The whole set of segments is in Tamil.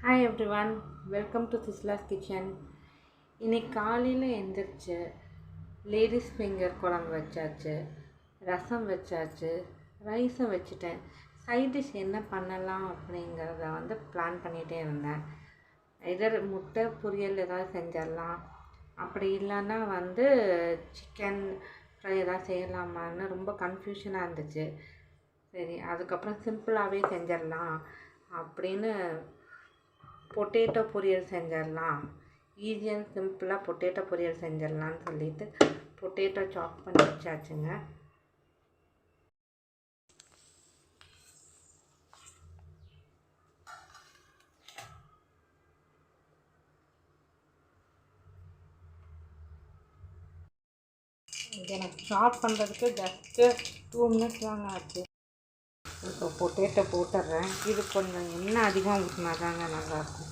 Hi everyone, welcome to சிஸ்லாஸ் கிச்சன். இன்னைக்கு காலையில் எழுந்திரிச்சு லேடிஸ் ஃபிங்கர் குழம்பு வச்சாச்சு, ரசம் வச்சாச்சு, ரைஸும் வச்சுட்டேன். சைட் டிஷ் என்ன பண்ணலாம் அப்படிங்கிறத பிளான் பண்ணிகிட்டே இருந்தேன். எதர் முட்டை பொரியல் ஏதாவது செஞ்சிடலாம், அப்படி இல்லைன்னா சிக்கன் ஃப்ரை ஏதாவது செய்யலாமான்னு ரொம்ப கன்ஃபியூஷனாக இருந்துச்சு. சரி, அதுக்கப்புறம் சிம்பிளாகவே செஞ்சிடலாம் அப்படின்னு பொட்டேட்டோ பொரியல் செஞ்சிடலாம், ஈஸி அண்ட் சிம்பிளாக பொட்டேட்டோ பொரியல் செஞ்சிடலான்னு சொல்லிட்டு பொட்டேட்டோ சாப் பண்ணி வச்சாச்சுங்க. இது எனக்கு சாப் பண்ணுறதுக்கு ஜஸ்ட்டு 2 மினிட்ஸ் தாங்க ஆச்சு. இப்போ பொட்டேட்டோ போட்டுடுறேன். இது கொஞ்சம் எண்ணெய் அதிகமாக ஊற்றினா தாங்க நல்லாயிருக்கும்.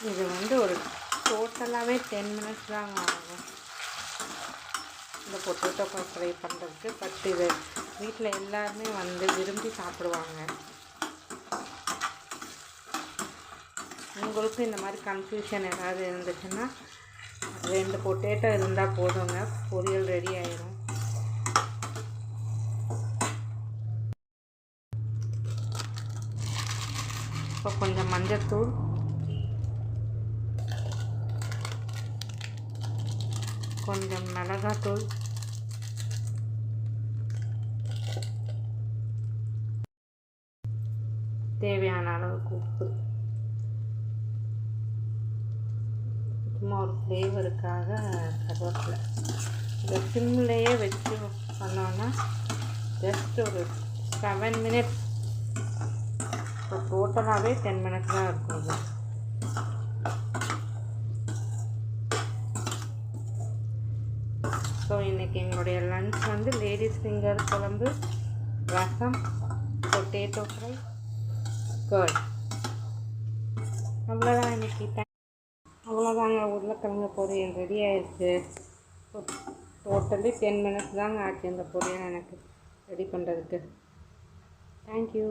இது ஒரு டோட்டலாகவே 10 மினிட்ஸ் தாங்க ஆகும் இந்த பொட்டேட்டோ ஃப்ரை பண்ணுறதுக்கு. பட் இது வீட்டில் எல்லாருமே விரும்பி சாப்பிடுவாங்க. உங்களுக்கும் இந்த மாதிரி கன்ஃபியூஷன் ஏதாவது இருந்துச்சுன்னா 2 பொட்டேட்டோ இருந்தால் போதுங்க, பொரியல் ரெடி ஆயிடும். இப்போ கொஞ்சம் மஞ்சள்தூள், கொஞ்சம் மிளகாத்தூள், தேவையான அளவுக்கு உப்பு, சும்மா ஒரு ஃப்ளேவருக்காக கருவேப்பிலை. இந்த சிம்லேயே வச்சு பண்ணோன்னா ஜஸ்ட் ஒரு 7 மினிட்ஸ். இப்போ டோட்டலாகவே 10 மினிட்ஸ் தான் இருக்கும். ஸோ இன்றைக்கி எங்களுடைய லன்ச் லேடிஸ் ஃபிங்கர் குழம்பு, ரசம், பொட்டேட்டோ ஃப்ரை, கர்ட். அவ்வளோதான் இன்றைக்கி. அவ்வளோதாங்க, உருளைக்கிழங்கு பொரியல் ரெடி ஆயிடுச்சு. டோட்டலி 10 மினிட்ஸ் தாங்க ஆச்சு இந்த பொரியல் எனக்கு ரெடி பண்ணுறதுக்கு. தேங்க்யூ.